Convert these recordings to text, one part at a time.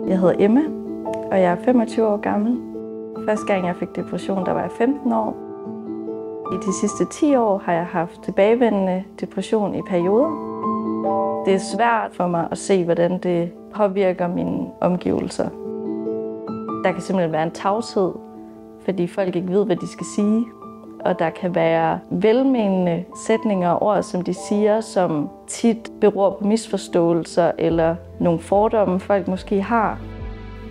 Jeg hedder Emma, og jeg er 25 år gammel. Første gang jeg fik depression, der var jeg 15 år. I de sidste 10 år har jeg haft tilbagevendende depression i perioder. Det er svært for mig at se, hvordan det påvirker mine omgivelser. Der kan simpelthen være en tavshed, fordi folk ikke ved, hvad de skal sige. Og der kan være velmenende sætninger og ord, som de siger, som tit beror på misforståelser eller nogle fordomme, folk måske har.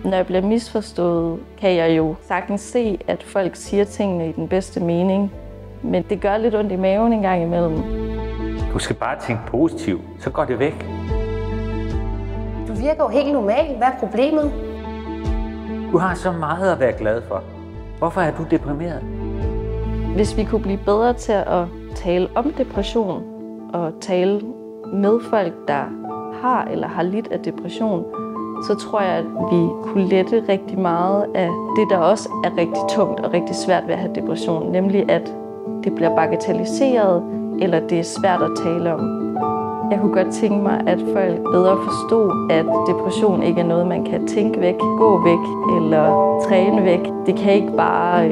Når jeg bliver misforstået, kan jeg jo sagtens se, at folk siger tingene i den bedste mening. Men det gør lidt ondt i maven en gang imellem. Du skal bare tænke positivt, så går det væk. Du virker jo helt normal. Hvad er problemet? Du har så meget at være glad for. Hvorfor er du deprimeret? Hvis vi kunne blive bedre til at tale om depression og tale med folk, der har eller har lidt af depression, så tror jeg, at vi kunne lette rigtig meget af det, der også er rigtig tungt og rigtig svært ved at have depression, nemlig at det bliver bagatelliseret, eller det er svært at tale om. Jeg kunne godt tænke mig, at folk bedre forstod, at depression ikke er noget, man kan tænke væk, gå væk eller træne væk. Det kan ikke bare